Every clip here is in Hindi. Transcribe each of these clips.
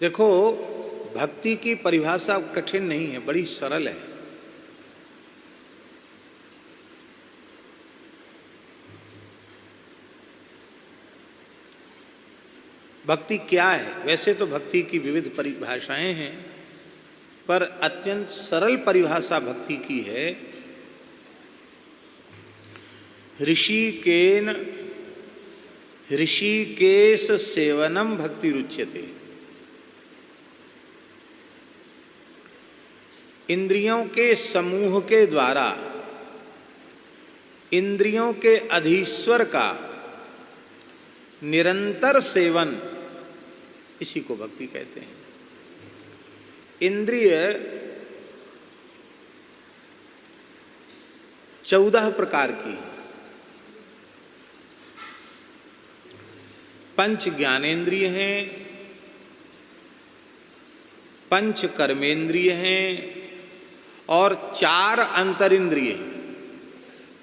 देखो, भक्ति की परिभाषा कठिन नहीं है, बड़ी सरल है। भक्ति क्या है? वैसे तो भक्ति की विविध परिभाषाएं हैं, पर अत्यंत सरल परिभाषा भक्ति की है। ऋषिकेश सेवनम भक्ति रुच्यते। इंद्रियों के समूह के द्वारा इंद्रियों के अधीश्वर का निरंतर सेवन, इसी को भक्ति कहते हैं। इंद्रिय 14 प्रकार की है। पंच ज्ञानेन्द्रिय हैं, पंच कर्मेंद्रिय हैं और 4 अंतरिंद्रिय हैं।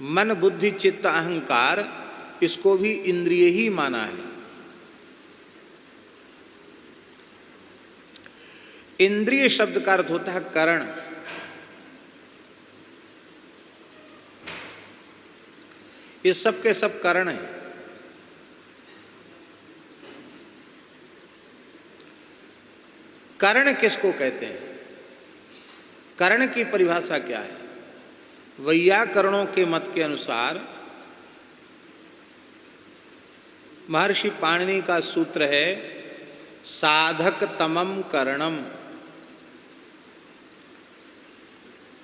मन बुद्धि चित्त अहंकार, इसको भी इंद्रिय ही माना है। इंद्रिय शब्द का अर्थ होता है करण। ये सब के सब करण हैं। करण किसको कहते हैं? करण की परिभाषा क्या है? वैयाकरणों के मत के अनुसार महर्षि पाणिनि का सूत्र है साधक तमम करणम।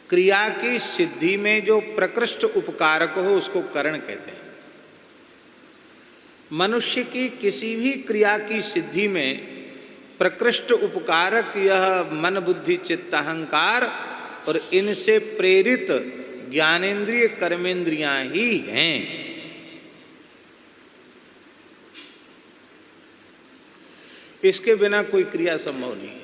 क्रिया की सिद्धि में जो प्रकृष्ट उपकारक हो उसको करण कहते हैं। मनुष्य की किसी भी क्रिया की सिद्धि में प्रकृष्ट उपकारक यह मन बुद्धि चित्त अहंकार और इनसे प्रेरित ज्ञानेन्द्रिय कर्मेंद्रियां ही हैं। इसके बिना कोई क्रिया संभव नहीं है।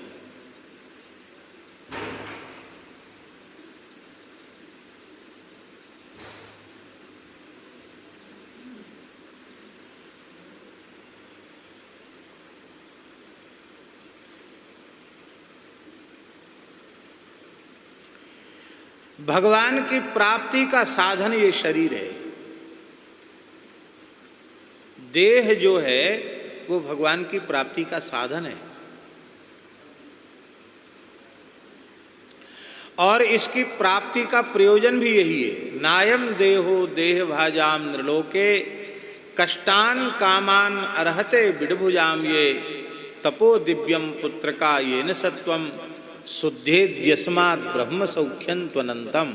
भगवान की प्राप्ति का साधन ये शरीर है। देह जो है वो भगवान की प्राप्ति का साधन है और इसकी प्राप्ति का प्रयोजन भी यही है। नायम देहो देह भाजाम नृलोके कष्टान कामान अर्हते बिडभुजाम ये तपो दिव्यम पुत्र का ये न सत्वम शुद्धेद्यस्मात् ब्रह्म सौख्यं त्वनंतम।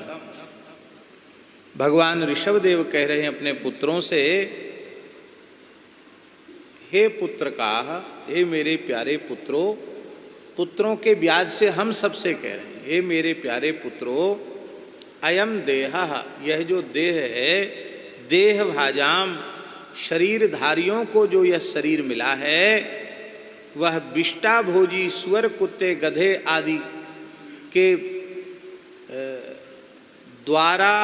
भगवान ऋषभदेव कह रहे हैं अपने पुत्रों से, हे पुत्र का, हे मेरे प्यारे पुत्रों, पुत्रों के ब्याज से हम सबसे कह रहे हैं, हे मेरे प्यारे पुत्रों, अयम देह, यह जो देह है, देह भाजाम, शरीरधारियों को जो यह शरीर मिला है, वह विष्टा भोजी सुअर कुत्ते गधे आदि के द्वारा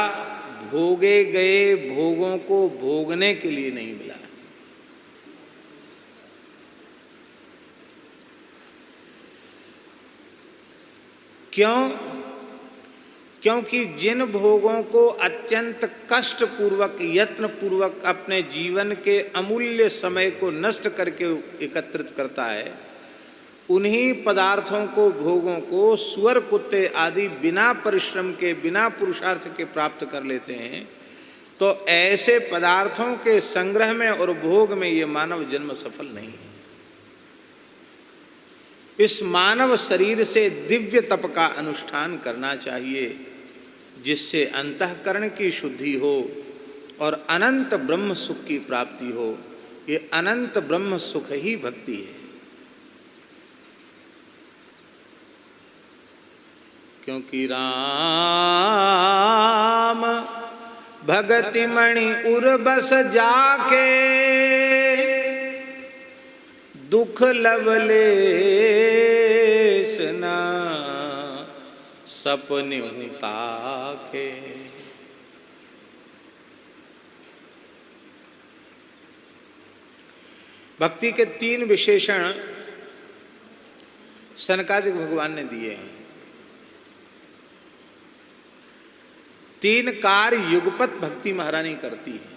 भोगे गए भोगों को भोगने के लिए नहीं मिला। क्यों? क्योंकि जिन भोगों को अत्यंत कष्ट पूर्वक यत्न पूर्वक अपने जीवन के अमूल्य समय को नष्ट करके एकत्रित करता है, उन्हीं पदार्थों को भोगों को सुअर कुत्ते आदि बिना परिश्रम के बिना पुरुषार्थ के प्राप्त कर लेते हैं। तो ऐसे पदार्थों के संग्रह में और भोग में ये मानव जन्म सफल नहीं है। इस मानव शरीर से दिव्य तप का अनुष्ठान करना चाहिए, जिससे अंतःकरण की शुद्धि हो और अनंत ब्रह्म सुख की प्राप्ति हो। ये अनंत ब्रह्म सुख ही भक्ति है। क्योंकि राम भगति मणि उर बस जाके दुख लवलेश ना सपने ताके। भक्ति के 3 विशेषण सनकादिक भगवान ने दिए हैं। 3 कार्य युगपत भक्ति महारानी करती है।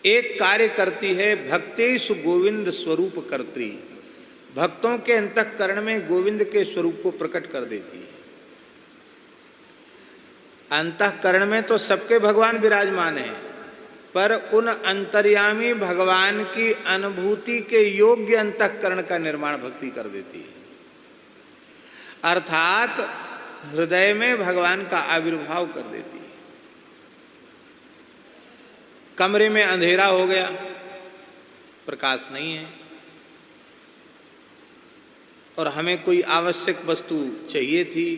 एक कार्य करती है भक्तेषु गोविंद स्वरूप कर्त्री, भक्तों के अंतःकरण में गोविंद के स्वरूप को प्रकट कर देती है। अंतःकरण में तो सबके भगवान विराजमान हैं, पर उन अंतर्यामी भगवान की अनुभूति के योग्य अंतःकरण का निर्माण भक्ति कर देती है। अर्थात हृदय में भगवान का आविर्भाव कर देती है। कमरे में अंधेरा हो गया, प्रकाश नहीं है, और हमें कोई आवश्यक वस्तु चाहिए थी,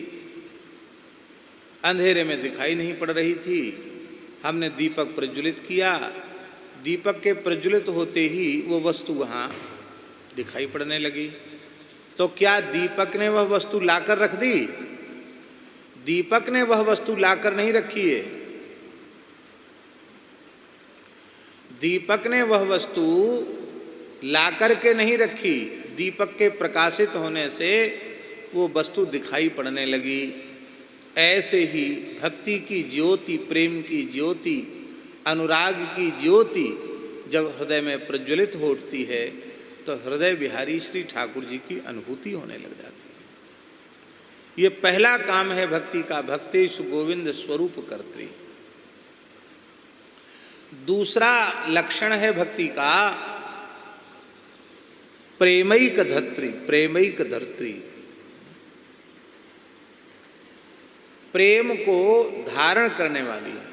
अंधेरे में दिखाई नहीं पड़ रही थी, हमने दीपक प्रज्वलित किया, दीपक के प्रज्वलित होते ही वो वस्तु वहाँ दिखाई पड़ने लगी। तो क्या दीपक ने वह वस्तु लाकर रख दी? दीपक ने वह वस्तु लाकर नहीं रखी है। दीपक ने वह वस्तु लाकर के नहीं रखी, दीपक के प्रकाशित होने से वो वस्तु दिखाई पड़ने लगी। ऐसे ही भक्ति की ज्योति, प्रेम की ज्योति, अनुराग की ज्योति जब हृदय में प्रज्वलित होती है तो हृदय बिहारी श्री ठाकुर जी की अनुभूति होने लग जाती है। ये पहला काम है भक्ति का, भक्तेषु गोविंद स्वरूप कर्त्री। दूसरा लक्षण है भक्ति का प्रेमैक धर्त्री, प्रेमैक धर्त्री। प्रेम को धारण करने वाली है।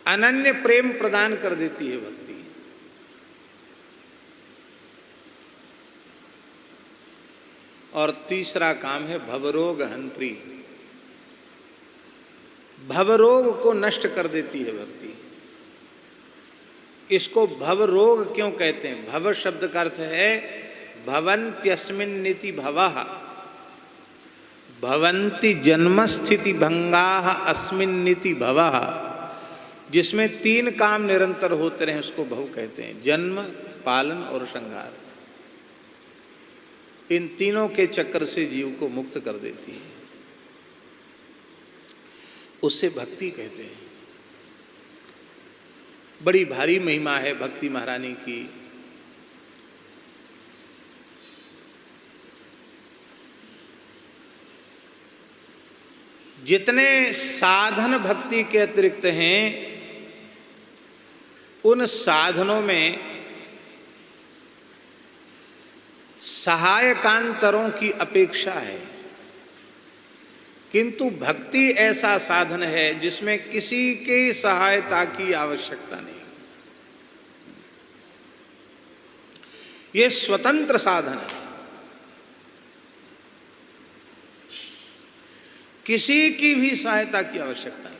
अनन्य प्रेम प्रदान कर देती है भक्ति। और तीसरा काम है भवरोग हंत्री, भवरोग को नष्ट कर देती है भक्ति। इसको भवरोग क्यों कहते हैं? भव शब्द का अर्थ है भवन्त्यस्मिन्निति भवः, भवन्ति जन्मस्थिति भंगाः अस्मिन्निति भवः। जिसमें 3 काम निरंतर होते रहे उसको भव कहते हैं, जन्म, पालन और संहार। इन तीनों के चक्कर से जीव को मुक्त कर देती है, उससे भक्ति कहते हैं। बड़ी भारी महिमा है भक्ति महारानी की। जितने साधन भक्ति के अतिरिक्त हैं उन साधनों में सहायकांतरों की अपेक्षा है, किंतु भक्ति ऐसा साधन है जिसमें किसी की सहायता की आवश्यकता नहीं। ये स्वतंत्र साधन है, किसी की भी सहायता की आवश्यकता नहीं।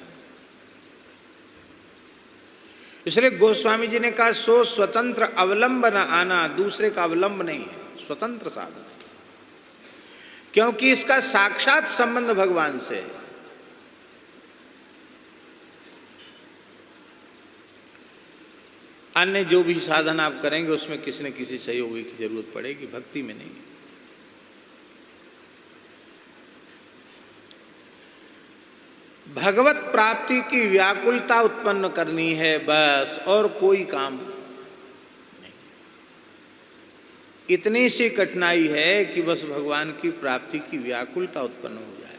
इसलिए गोस्वामी जी ने कहा सो स्वतंत्र अवलंब न आना, दूसरे का अवलंब नहीं है, स्वतंत्र साधन है, क्योंकि इसका साक्षात संबंध भगवान से है। अन्य जो भी साधन आप करेंगे उसमें किसी न किसी सहयोगी की जरूरत पड़ेगी, भक्ति में नहीं। भगवत प्राप्ति की व्याकुलता उत्पन्न करनी है बस, और कोई काम नहीं। इतनी सी कठिनाई है कि बस भगवान की प्राप्ति की व्याकुलता उत्पन्न हो जाए।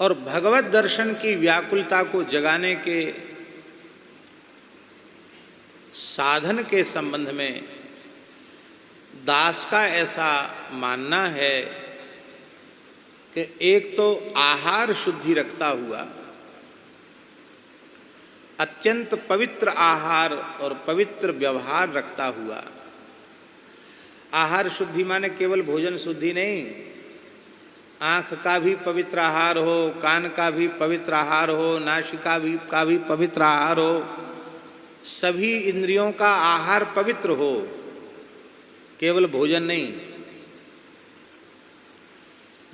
और भगवत दर्शन की व्याकुलता को जगाने के साधन के संबंध में दास का ऐसा मानना है कि एक तो आहार शुद्धि रखता हुआ, अत्यंत पवित्र आहार और पवित्र व्यवहार रखता हुआ। आहार शुद्धि माने केवल भोजन शुद्धि नहीं, आँख का भी पवित्र आहार हो, कान का भी पवित्र आहार हो, नासिका का भी पवित्र आहार हो, सभी इंद्रियों का आहार पवित्र हो, केवल भोजन नहीं।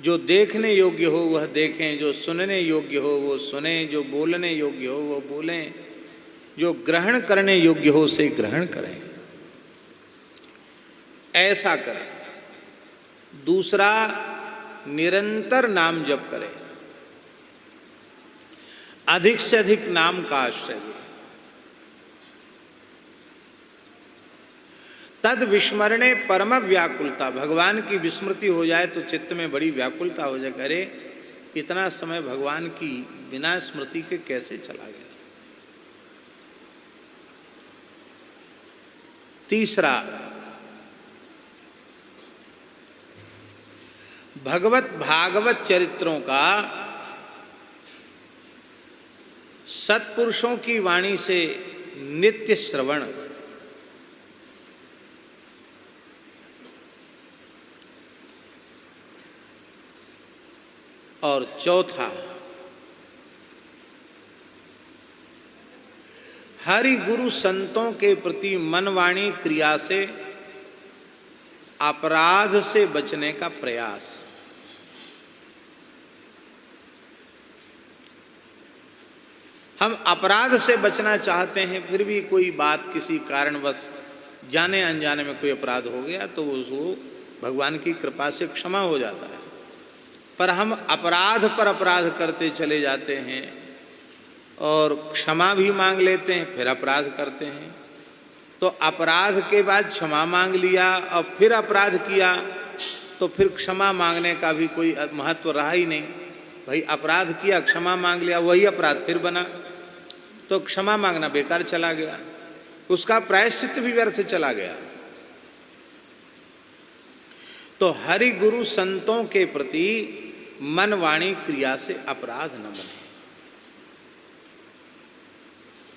जो देखने योग्य हो वह देखें, जो सुनने योग्य हो वो सुने, जो बोलने योग्य हो वो बोलें, जो ग्रहण करने योग्य हो उसे ग्रहण करें, ऐसा करें। दूसरा, निरंतर नाम जप करें, अधिक से अधिक नाम का आश्रय लें। तद विस्मरणे परम व्याकुलता, भगवान की विस्मृति हो जाए तो चित्त में बड़ी व्याकुलता हो जाए, अरे इतना समय भगवान की बिना स्मृति के कैसे चला गया। तीसरा, भगवत भागवत चरित्रों का सत्पुरुषों की वाणी से नित्य श्रवण। और चौथा, हरि गुरु संतों के प्रति मन वाणी क्रिया से अपराध से बचने का प्रयास। हम अपराध से बचना चाहते हैं, फिर भी कोई बात किसी कारणवश जाने अनजाने में कोई अपराध हो गया तो उसको भगवान की कृपा से क्षमा हो जाता है, पर हम अपराध पर अपराध करते चले जाते हैं और क्षमा भी मांग लेते हैं, फिर अपराध करते हैं। तो अपराध के बाद क्षमा मांग लिया और फिर अपराध किया तो फिर क्षमा मांगने का भी कोई महत्व रहा ही नहीं। भाई अपराध किया, क्षमा मांग लिया, वही अपराध फिर बना, तो क्षमा मांगना बेकार चला गया, उसका प्रायश्चित भी व्यर्थ चला गया। तो हरि गुरु संतों के प्रति मन वाणी क्रिया से अपराध न बने,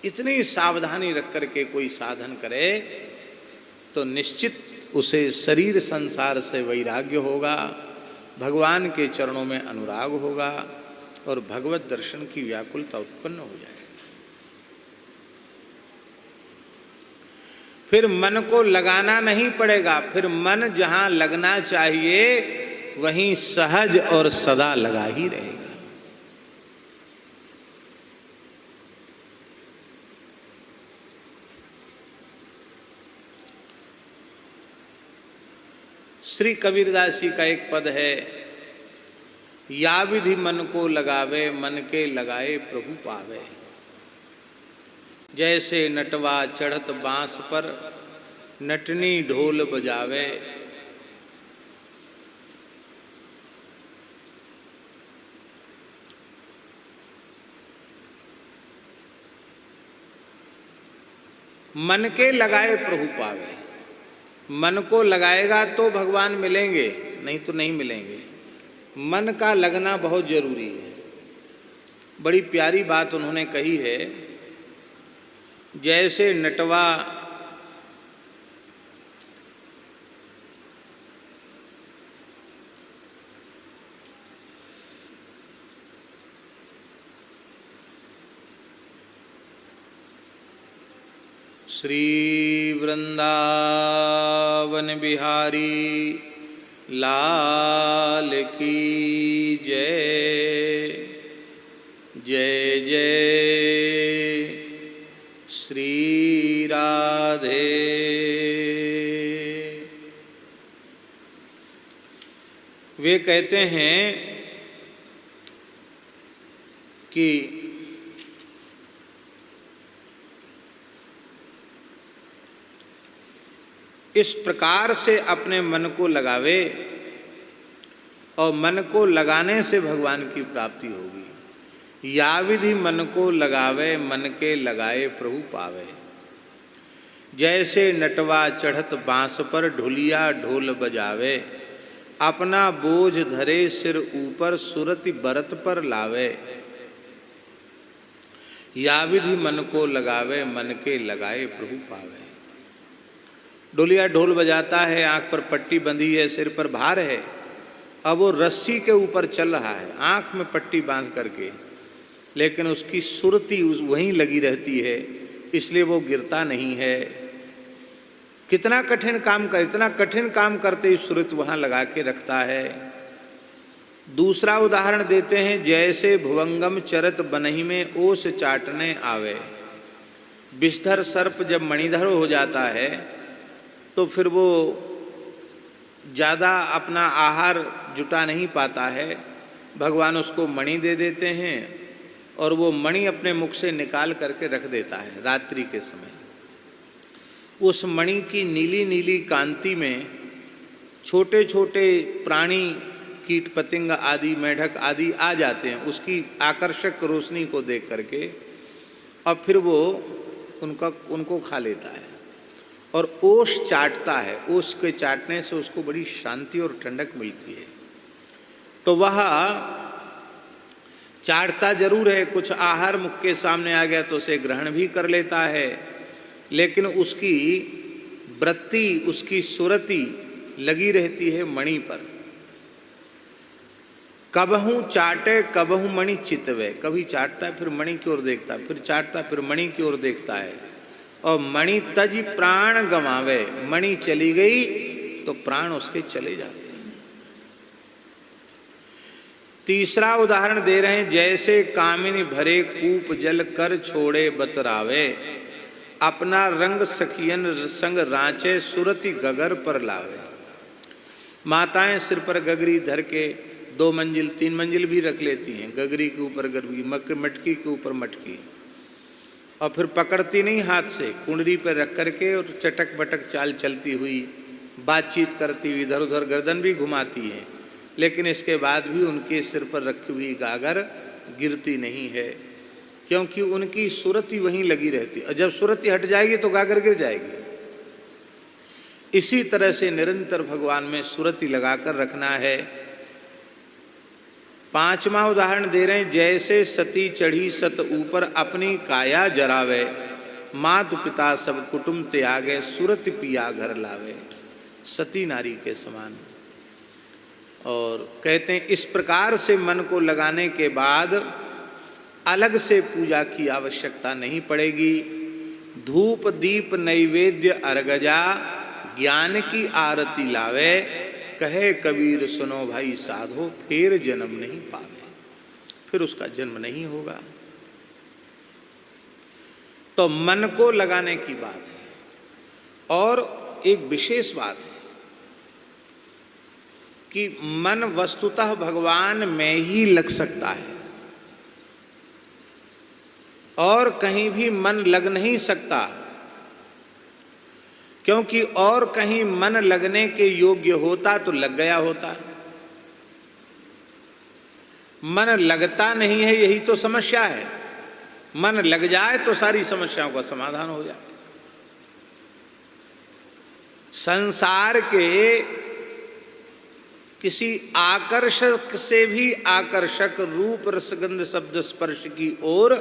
इतनी सावधानी रख करके कोई साधन करे तो निश्चित उसे शरीर संसार से वैराग्य होगा, भगवान के चरणों में अनुराग होगा और भगवत दर्शन की व्याकुलता उत्पन्न हो जाए। फिर मन को लगाना नहीं पड़ेगा, फिर मन जहां लगना चाहिए वहीं सहज और सदा लगा ही रहेगा। श्री कबीरदास जी का एक पद है, या विधि मन को लगावे, मन के लगाए प्रभु पावे। जैसे नटवा चढ़त बांस पर, नटनी ढोल बजावे। मन के लगाए प्रभु पावे। मन को लगाएगा तो भगवान मिलेंगे, नहीं तो नहीं मिलेंगे। मन का लगना बहुत जरूरी है। बड़ी प्यारी बात उन्होंने कही है, जैसे नटवा श्री वृंदावन बिहारी लाल की जय। जय जय श्री राधे। वे कहते हैं कि इस प्रकार से अपने मन को लगावे और मन को लगाने से भगवान की प्राप्ति होगी। या विधि मन को लगावे, मन के लगाए प्रभु पावे। जैसे नटवा चढ़त बांस पर, ढुलिया ढोल बजावे। अपना बोझ धरे सिर ऊपर, सुरति बरत पर लावे। या विधि मन को लगावे, मन के लगाए प्रभु पावे। ढोलिया ढोल बजाता है, आंख पर पट्टी बंधी है, सिर पर भार है, अब वो रस्सी के ऊपर चल रहा है आंख में पट्टी बांध करके, लेकिन उसकी सुरती वहीं लगी रहती है, इसलिए वो गिरता नहीं है। कितना कठिन काम कर, इतना कठिन काम करते ही सुरत वहाँ लगा के रखता है। दूसरा उदाहरण देते हैं, जैसे भुवंगम चरत बनहि में ओस चाटने आवे। विषधर सर्प जब मणिधर हो जाता है तो फिर वो ज़्यादा अपना आहार जुटा नहीं पाता है, भगवान उसको मणि दे देते हैं और वो मणि अपने मुख से निकाल करके रख देता है रात्रि के समय। उस मणि की नीली नीली कांति में छोटे छोटे प्राणी, कीट पतंग आदि, मेढक आदि आ जाते हैं उसकी आकर्षक रोशनी को देख करके, और फिर वो उनको खा लेता है और ओष चाटता है। ओष के चाटने से उसको बड़ी शांति और ठंडक मिलती है। तो वह चाटता जरूर है, कुछ आहार मुख के सामने आ गया तो उसे ग्रहण भी कर लेता है, लेकिन उसकी वृत्ति, उसकी सुरति लगी रहती है मणि पर। कबहू चाटे कबहू मणि चितवे, कभी चाटता है फिर मणि की ओर देखता है, फिर चाटता है फिर मणि की ओर देखता है। और मणि तज प्राण गंवावे, मणि चली गई तो प्राण उसके चले जाते हैं। तीसरा उदाहरण दे रहे हैं, जैसे कामिनी भरे कूप जल कर छोड़े बतरावे, अपना रंग सखियन संग रांचे सुरति गगर पर लावे। माताएं सिर पर गगरी धर के 2 मंजिल 3 मंजिल भी रख लेती हैं, गगरी के ऊपर गगरी, मटकी के ऊपर मटकी, और फिर पकड़ती नहीं हाथ से, कुंडरी पर रख करके और चटक बटक चाल चलती हुई, बातचीत करती हुई इधर उधर गर्दन भी घुमाती हैं, लेकिन इसके बाद भी उनके सिर पर रखी हुई गागर गिरती नहीं है, क्योंकि उनकी सुरति वहीं लगी रहती। और जब सुरति हट जाएगी तो गागर गिर जाएगी। इसी तरह से निरंतर भगवान में सुरति लगाकर रखना है। पांचवा उदाहरण दे रहे हैं, जैसे सती चढ़ी सत ऊपर अपनी काया जरावे, मातु पिता सब कुटुंब त्यागे सुरति पिया घर लावे। सती नारी के समान। और कहते हैं इस प्रकार से मन को लगाने के बाद अलग से पूजा की आवश्यकता नहीं पड़ेगी। धूप दीप नैवेद्य अर्गजा, ज्ञान की आरती लावे, कहे कबीर सुनो भाई साधो, फिर जन्म नहीं पावे, फिर उसका जन्म नहीं होगा। तो मन को लगाने की बात है। और एक विशेष बात है कि मन वस्तुतः भगवान में ही लग सकता है और कहीं भी मन लग नहीं सकता, क्योंकि और कहीं मन लगने के योग्य होता तो लग गया होता। मन लगता नहीं है, यही तो समस्या है। मन लग जाए तो सारी समस्याओं का समाधान हो जाए। संसार के किसी आकर्षक से भी आकर्षक रूप रसगंध शब्द स्पर्श की ओर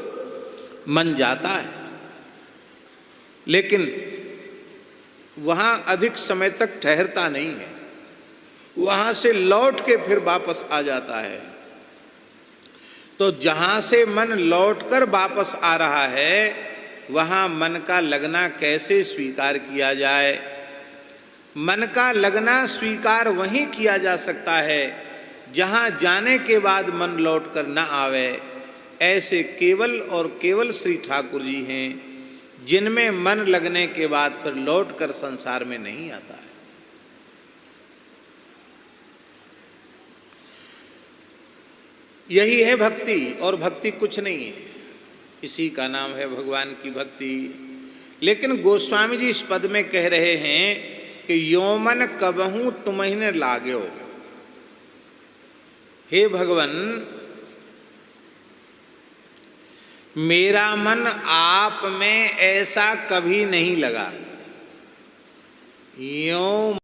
मन जाता है, लेकिन वहां अधिक समय तक ठहरता नहीं है, वहां से लौट के फिर वापस आ जाता है। तो जहां से मन लौटकर वापस आ रहा है, वहां मन का लगना कैसे स्वीकार किया जाए? मन का लगना स्वीकार वहीं किया जा सकता है जहां जाने के बाद मन लौटकर न आवे। ऐसे केवल और केवल श्री ठाकुर जी हैं जिनमें मन लगने के बाद फिर लौटकर संसार में नहीं आता है। यही है भक्ति, और भक्ति कुछ नहीं है, इसी का नाम है भगवान की भक्ति। लेकिन गोस्वामी जी इस पद में कह रहे हैं कि योमन कबहू तुम्हें लाग्यो, हे भगवन मेरा मन आप में ऐसा कभी नहीं लगा। यों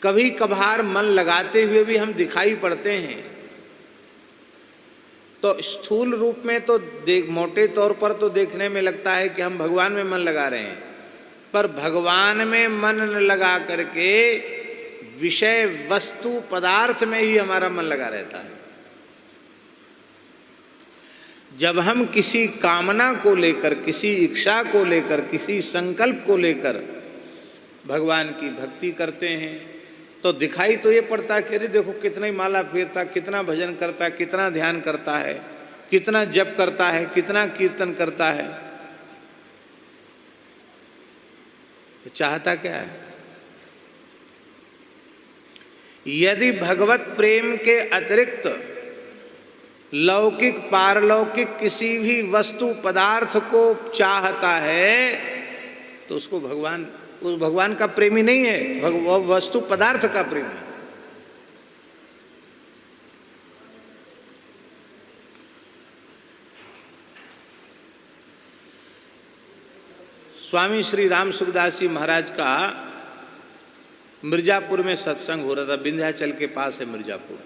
कभी कभार मन लगाते हुए भी हम दिखाई पड़ते हैं। तो स्थूल रूप में तो मोटे तौर पर तो देखने में लगता है कि हम भगवान में मन लगा रहे हैं, पर भगवान में मन न लगा करके विषय वस्तु पदार्थ में ही हमारा मन लगा रहता है। जब हम किसी कामना को लेकर, किसी इच्छा को लेकर, किसी संकल्प को लेकर भगवान की भक्ति करते हैं तो दिखाई तो ये पड़ता है कि अरे देखो कितना ही माला फेरता, कितना भजन करता, कितना ध्यान करता है, कितना जप करता है, कितना कीर्तन करता है। चाहता क्या है? यदि भगवत प्रेम के अतिरिक्त लौकिक पारलौकिक किसी भी वस्तु पदार्थ को चाहता है तो उसको भगवान, उस भगवान का प्रेमी नहीं है, वह वस्तु पदार्थ का प्रेमी है। स्वामी श्री राम सुखदास जी महाराज का मिर्जापुर में सत्संग हो रहा था। विंध्याचल के पास है मिर्जापुर।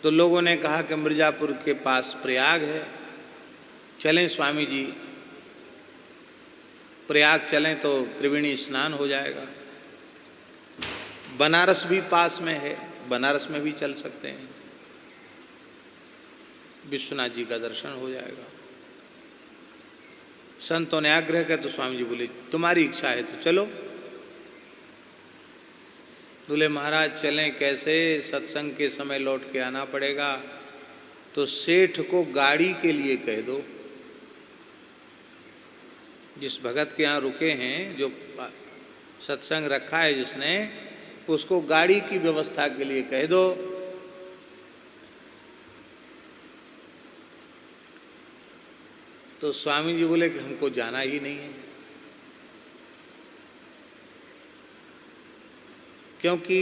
तो लोगों ने कहा कि मिर्जापुर के पास प्रयाग है, चलें स्वामी जी, प्रयाग चलें तो त्रिवेणी स्नान हो जाएगा। बनारस भी पास में है, बनारस में भी चल सकते हैं, विश्वनाथ जी का दर्शन हो जाएगा। संतों ने आग्रह किया तो स्वामी जी बोले तुम्हारी इच्छा है तो चलो। बोले महाराज चलें कैसे, सत्संग के समय लौट के आना पड़ेगा, तो सेठ को गाड़ी के लिए कह दो। जिस भगत के यहाँ रुके हैं, जो सत्संग रखा है जिसने, उसको गाड़ी की व्यवस्था के लिए कह दो। तो स्वामी जी बोले कि हमको जाना ही नहीं है, क्योंकि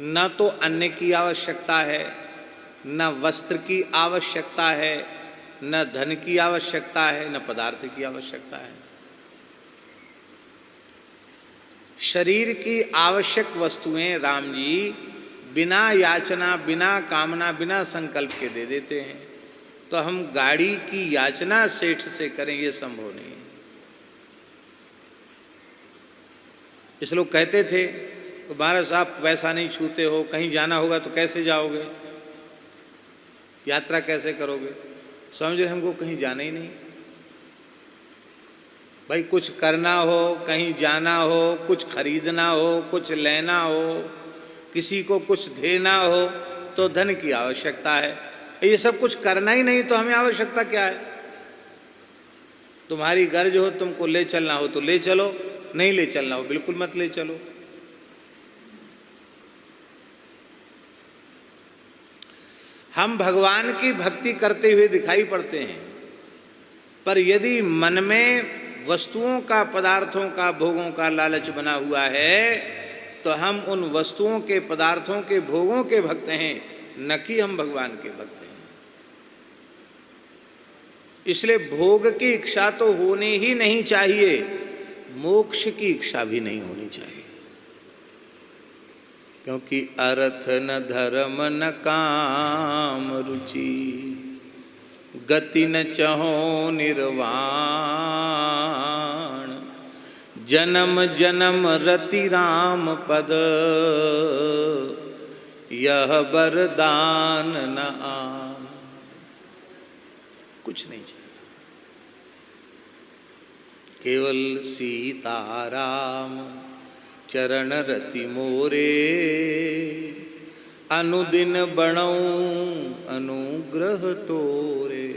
न तो अन्न की आवश्यकता है, न वस्त्र की आवश्यकता है, न धन की आवश्यकता है, न पदार्थ की आवश्यकता है। शरीर की आवश्यक वस्तुएं राम जी बिना याचना, बिना कामना, बिना संकल्प के दे देते हैं। तो हम गाड़ी की याचना सेठ से करें, ये संभव नहीं है। इस लोग कहते थे महाराज साहब पैसा नहीं छूते हो, कहीं जाना होगा तो कैसे जाओगे, यात्रा कैसे करोगे? स्वामी जी हमको कहीं जाना ही नहीं भाई, कुछ करना हो, कहीं जाना हो, कुछ खरीदना हो, कुछ लेना हो, किसी को कुछ देना हो तो धन की आवश्यकता है। ये सब कुछ करना ही नहीं तो हमें आवश्यकता क्या है? तुम्हारी गर्ज हो, तुमको ले चलना हो तो ले चलो, नहीं ले चलना हो बिल्कुल मत ले चलो। हम भगवान की भक्ति करते हुए दिखाई पड़ते हैं, पर यदि मन में वस्तुओं का, पदार्थों का, भोगों का लालच बना हुआ है तो हम उन वस्तुओं के, पदार्थों के, भोगों के भक्त हैं, न कि हम भगवान के भक्त हैं। इसलिए भोग की इच्छा तो होनी ही नहीं चाहिए, मोक्ष की इच्छा भी नहीं होनी चाहिए, क्योंकि अर्थ न धर्म न काम रुचि, गति न चहो निर्वाण, जन्म जन्म रति राम पद, यह वरदान न आन। कुछ नहीं चाहिए, केवल सीताराम चरण रति मोरे, अनुदिन बणऊं अनुग्रह तोरे।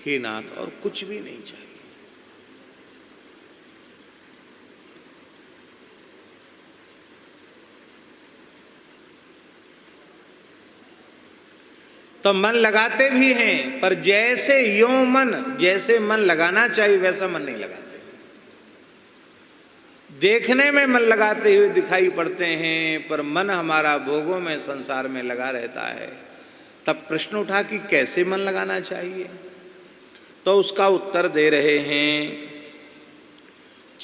हे नाथ, और कुछ भी नहीं चाहिए। तो मन लगाते भी हैं, पर जैसे यों मन, जैसे मन लगाना चाहिए वैसा मन नहीं लगाते। देखने में मन लगाते हुए दिखाई पड़ते हैं, पर मन हमारा भोगों में, संसार में लगा रहता है। तब प्रश्न उठा कि कैसे मन लगाना चाहिए, तो उसका उत्तर दे रहे हैं।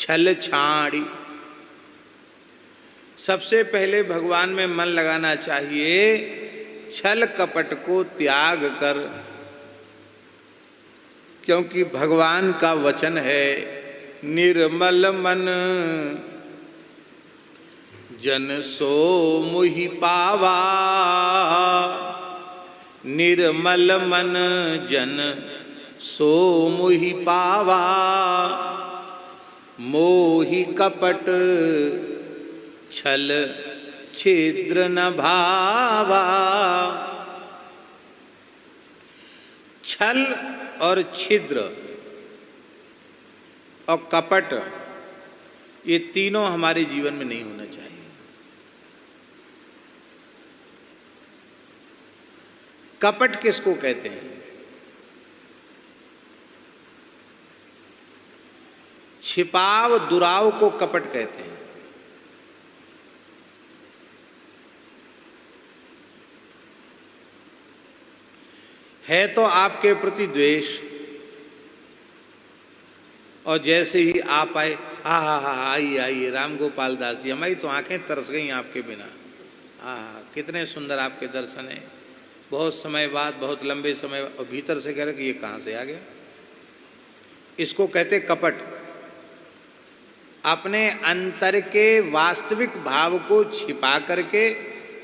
छल छाड़ी। सबसे पहले भगवान में मन लगाना चाहिए, छल कपट को त्याग कर, क्योंकि भगवान का वचन है, निर्मल मन जन सो मुहि पावा। निर्मल मन जन सो मुहि पावा, मोहि कपट छल छिद्र न भावा। छल और छिद्र और कपट, ये तीनों हमारे जीवन में नहीं होना चाहिए। कपट किसको कहते हैं? छिपाव दुराव को कपट कहते हैं। है तो आपके प्रति द्वेष, और जैसे ही आप आए, हा आइए आइए राम गोपाल दास जी, हमारी तो आंखें तरस गई आपके बिना। कितने सुंदर आपके दर्शन हैं, बहुत समय बाद, बहुत लंबे समय, और भीतर से कह रहे कि ये कहाँ से आ गया। इसको कहते कपट। अपने अंतर के वास्तविक भाव को छिपा करके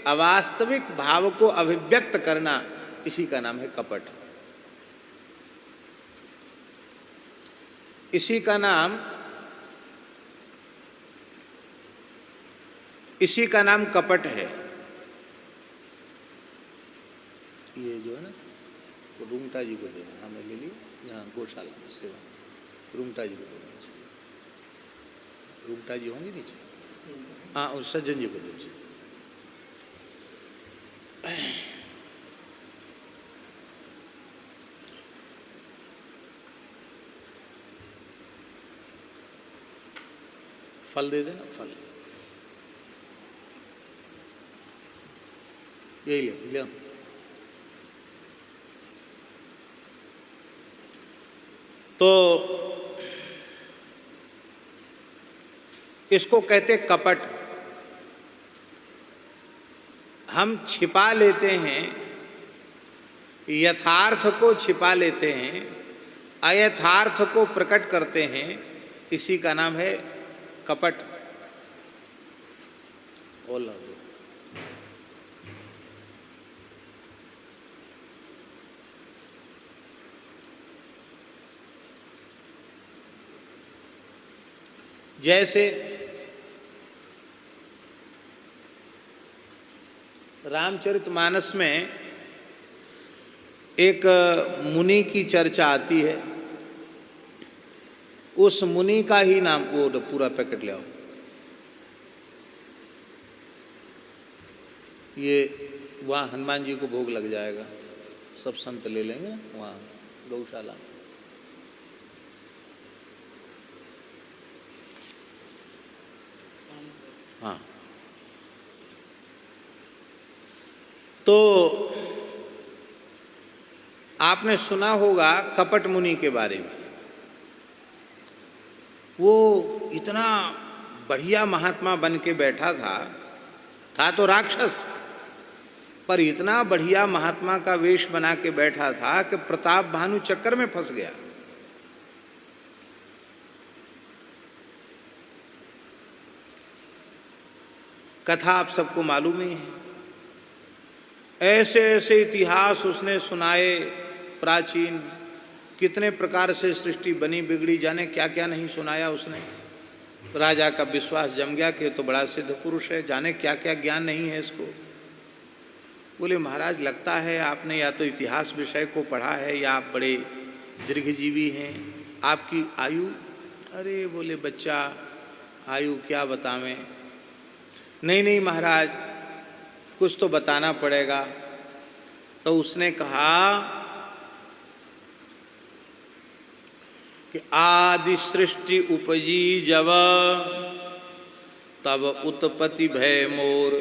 अवास्तविक भाव को अभिव्यक्त करना, इसी का नाम है कपट। इसी का नाम कपट है। ये जो है ना, वो रूंगटा जी को देना, हमने ले ली यहाँ गौशाला में सेवा, रूंगटा जी को देना। रूंगटा जी होंगे नीचे, हाँ, उस सज्जन जी को दीजिए। फल दे देना, फल यही ले। तो इसको कहते कपट। हम छिपा लेते हैं, यथार्थ को छिपा लेते हैं, अयथार्थ को प्रकट करते हैं, इसी का नाम है कपट। ओला जैसे रामचरितमानस में एक मुनि की चर्चा आती है। उस मुनि का ही नाम, वो पूरा पैकेट ले आओ। ये वहाँ हनुमान जी को भोग लग जाएगा, सब संत ले लेंगे वहाँ गौशाला। हाँ, तो आपने सुना होगा कपट मुनि के बारे में। वो इतना बढ़िया महात्मा बन के बैठा था तो राक्षस, पर इतना बढ़िया महात्मा का वेश बना के बैठा था कि प्रताप भानु चक्कर में फंस गया। कथा आप सबको मालूम ही है। ऐसे ऐसे इतिहास उसने सुनाए प्राचीन, कितने प्रकार से सृष्टि बनी बिगड़ी, जाने क्या क्या नहीं सुनाया उसने। राजा का विश्वास जम गया कि तो बड़ा सिद्ध पुरुष है, जाने क्या क्या ज्ञान नहीं है इसको। बोले महाराज, लगता है आपने या तो इतिहास विषय को पढ़ा है या आप बड़े दीर्घजीवी हैं, आपकी आयु। अरे बोले बच्चा, आयु क्या बतावें। नहीं महाराज, कुछ तो बताना पड़ेगा। तो उसने कहा कि आदि सृष्टि उपजी जब, तब उत्पत्ति भय मोर।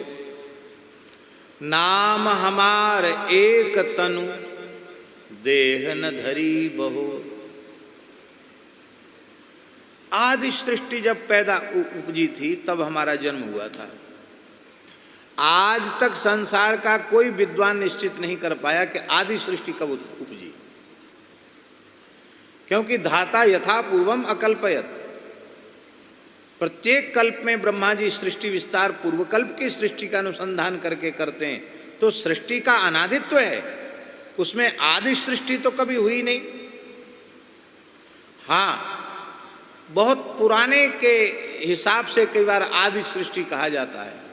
नाम हमार एक तनु, देह न धरी बहु। आदि सृष्टि जब पैदा उपजी थी तब हमारा जन्म हुआ था। आज तक संसार का कोई विद्वान निश्चित नहीं कर पाया कि आदि सृष्टि कब उपजी, क्योंकि धाता यथा पूर्वम अकल्पयत। प्रत्येक कल्प में ब्रह्मा जी सृष्टि विस्तार पूर्व कल्प की सृष्टि का अनुसंधान करके करते हैं, तो सृष्टि का अनादित्व है, उसमें आदि सृष्टि तो कभी हुई नहीं। हाँ, बहुत पुराने के हिसाब से कई बार आदि सृष्टि कहा जाता है,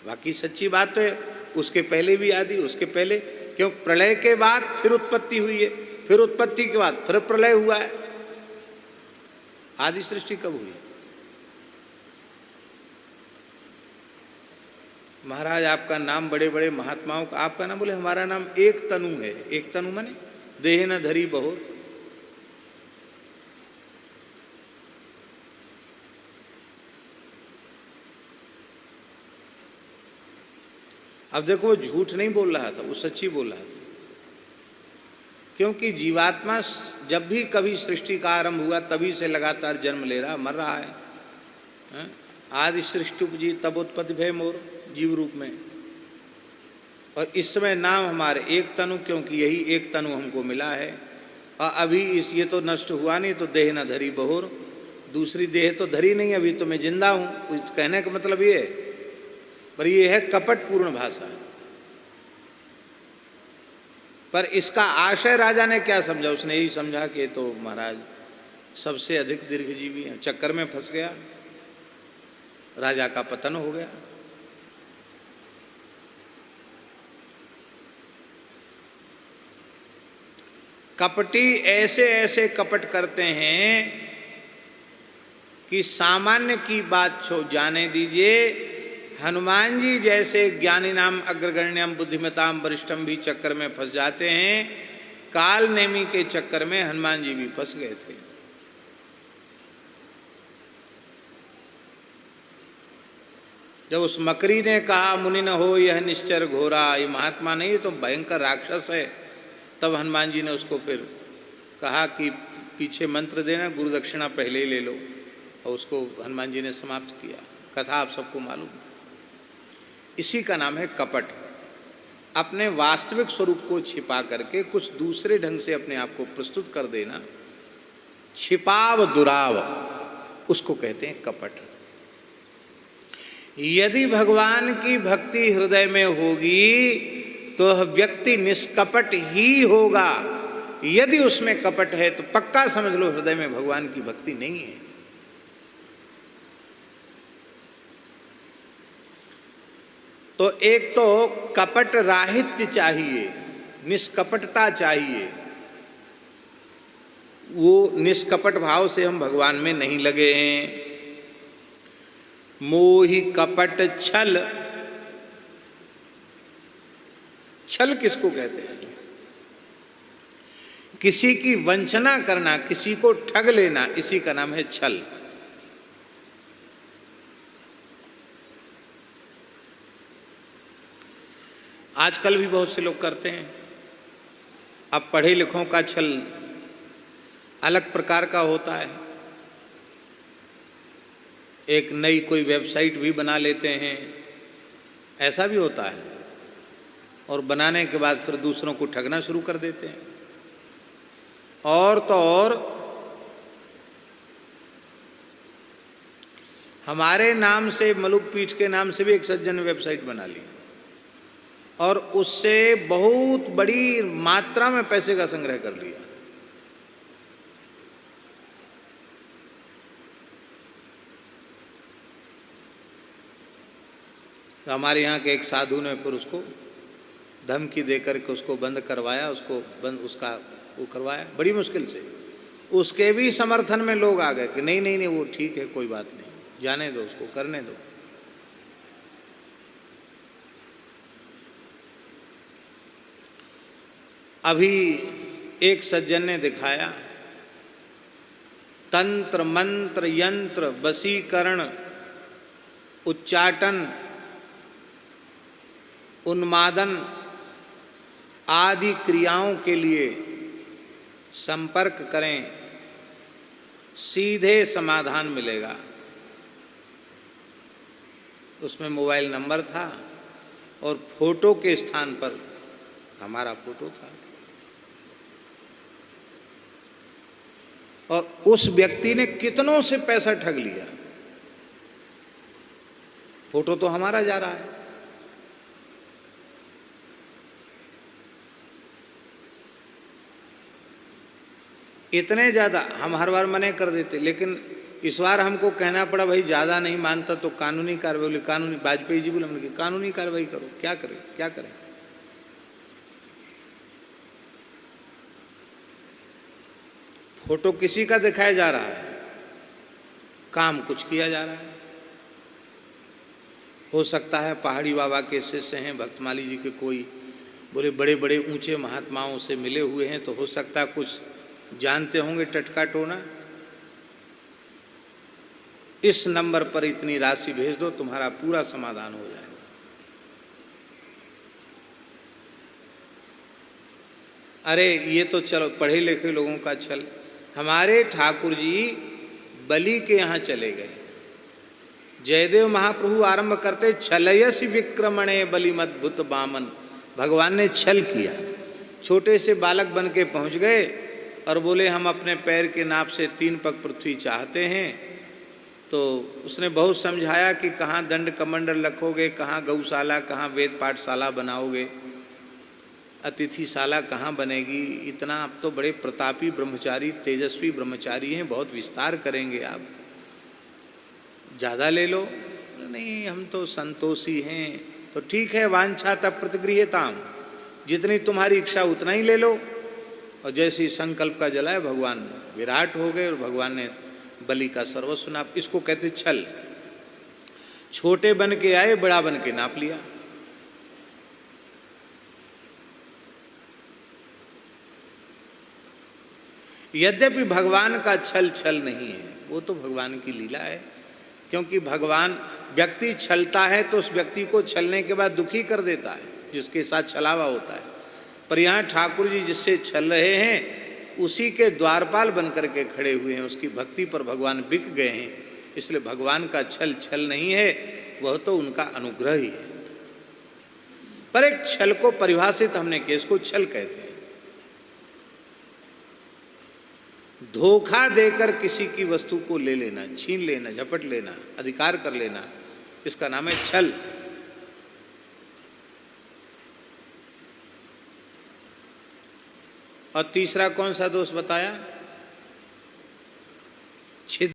बाकी सच्ची बात तो है उसके पहले भी आदि, उसके पहले, क्यों प्रलय के बाद फिर उत्पत्ति हुई है, फिर उत्पत्ति के बाद फिर प्रलय हुआ है। आदि सृष्टि कब हुई? महाराज आपका नाम बड़े बड़े महात्माओं का, आपका नाम बोले हमारा नाम एक तनु है। एक तनु माने देह न धरी बहुर। अब देखो वो झूठ नहीं बोल रहा था, वो सच्ची बोल रहा था, क्योंकि जीवात्मा जब भी कभी सृष्टि का आरंभ हुआ तभी से लगातार जन्म ले रहा, मर रहा है। आदि सृष्टि उपजी तब उत्पत्ति भय मोर, जीव रूप में। और इस समय नाम हमारे एक तनु, क्योंकि यही एक तनु हमको मिला है। और अभी ये तो नष्ट हुआ नहीं, तो देह न धरी बहुर, दूसरी देह तो धरी नहीं, अभी तो मैं जिंदा हूँ। कहने का मतलब ये है, पर ये है कपटपूर्ण भाषा। पर इसका आशय राजा ने क्या समझा? उसने यही समझा कि तो महाराज सबसे अधिक दीर्घजीवी है, चक्कर में फंस गया, राजा का पतन हो गया। कपटी ऐसे ऐसे कपट करते हैं कि सामान्य की बात जाने दीजिए, हनुमान जी जैसे ज्ञानी नाम अग्रगण्यम बुद्धिमताम वरिष्ठम भी चक्कर में फंस जाते हैं। काल नेमी के चक्कर में हनुमान जी भी फंस गए थे। जब उस मकरी ने कहा मुनि न हो यह निश्चर घोरा, ये महात्मा नहीं तो भयंकर राक्षस है, तब हनुमान जी ने उसको फिर कहा कि पीछे मंत्र देना, गुरु दक्षिणा पहले ही ले लो, और उसको हनुमान जी ने समाप्त किया। कथा आप सबको मालूम। इसी का नाम है कपट। अपने वास्तविक स्वरूप को छिपा करके कुछ दूसरे ढंग से अपने आप को प्रस्तुत कर देना, छिपाव दुराव, उसको कहते हैं कपट। यदि भगवान की भक्ति हृदय में होगी तो व्यक्ति निष्कपट ही होगा। यदि उसमें कपट है तो पक्का समझ लो हृदय में भगवान की भक्ति नहीं है। तो एक तो कपट राहित्य चाहिए, निष्कपटता चाहिए। वो निष्कपट भाव से हम भगवान में नहीं लगे हैं। मोहि कपट छल, छल किसको कहते हैं? किसी की वंचना करना, किसी को ठग लेना, इसी का नाम है छल। आजकल भी बहुत से लोग करते हैं। अब पढ़े लिखों का छल अलग प्रकार का होता है। एक नई कोई वेबसाइट भी बना लेते हैं, ऐसा भी होता है, और बनाने के बाद फिर दूसरों को ठगना शुरू कर देते हैं। और तो और हमारे नाम से, मलुक पीठ के नाम से भी एक सज्जन ने वेबसाइट बना ली और उससे बहुत बड़ी मात्रा में पैसे का संग्रह कर लिया। तो हमारे यहाँ के एक साधु ने फिर उसको धमकी देकर के उसको बंद करवाया, उसको बंद, उसका वो करवाया बड़ी मुश्किल से। उसके भी समर्थन में लोग आ गए कि नहीं नहीं नहीं, वो ठीक है, कोई बात नहीं, जाने दो, उसको करने दो। अभी एक सज्जन ने दिखाया, तंत्र मंत्र यंत्र वशीकरण उच्चाटन उन्मादन आदि क्रियाओं के लिए संपर्क करें सीधे समाधान मिलेगा। उसमें मोबाइल नंबर था और फोटो के स्थान पर हमारा फोटो था, और उस व्यक्ति ने कितनों से पैसा ठग लिया। फोटो तो हमारा जा रहा है। इतने ज़्यादा हम हर बार मने कर देते, लेकिन इस बार हमको कहना पड़ा भाई ज़्यादा नहीं मानता तो कानूनी कार्रवाई। बोले कानूनी? वाजपेयी जी बोले, हमने कानूनी कार्रवाई करो। क्या करें, क्या करें? फोटो किसी का दिखाया जा रहा है, काम कुछ किया जा रहा है। हो सकता है पहाड़ी बाबा के शिष्य हैं, भक्तमाली जी के कोई बोले बड़े बड़े ऊंचे महात्माओं से मिले हुए हैं, तो हो सकता है कुछ जानते होंगे टटका टोना। इस नंबर पर इतनी राशि भेज दो, तुम्हारा पूरा समाधान हो जाएगा। अरे ये तो चलो पढ़े लिखे लोगों का छल। हमारे ठाकुर जी बलि के यहाँ चले गए। जयदेव महाप्रभु आरंभ करते, छलयसि विक्रमणे बलिमद्भुत बामन। भगवान ने छल किया, छोटे से बालक बन के पहुँच गए और बोले हम अपने पैर के नाप से 3 पग पृथ्वी चाहते हैं। तो उसने बहुत समझाया कि कहाँ दंड कमंडल रखोगे, कहाँ गौशाला, कहाँ वेद पाठशाला बनाओगे, अतिथिशाला कहाँ बनेगी। इतना आप तो बड़े प्रतापी ब्रह्मचारी, तेजस्वी ब्रह्मचारी हैं, बहुत विस्तार करेंगे आप, ज़्यादा ले लो। नहीं हम तो संतोषी हैं। तो ठीक है, वांछा तब प्रतिगृह्यताम, जितनी तुम्हारी इच्छा उतना ही ले लो। और जैसे संकल्प का जलाए भगवान विराट हो गए और भगवान ने बलि का सर्वस्व नाप। इसको कहते छल। छोटे बन के आए, बड़ा बन के नाप लिया। यद्यपि भगवान का छल छल नहीं है, वो तो भगवान की लीला है। क्योंकि भगवान, व्यक्ति छलता है तो उस व्यक्ति को छलने के बाद दुखी कर देता है जिसके साथ छलावा होता है। पर यहाँ ठाकुर जी जिससे छल रहे हैं उसी के द्वारपाल बन करके खड़े हुए हैं, उसकी भक्ति पर भगवान बिक गए हैं। इसलिए भगवान का छल छल नहीं है, वह तो उनका अनुग्रह ही है। पर एक छल को परिभाषित हमने किया, इसको छल कहते हैं। धोखा देकर किसी की वस्तु को ले लेना, छीन लेना, झपट लेना, अधिकार कर लेना, इसका नाम है छल। और तीसरा कौन सा दोष बताया? छिद्र।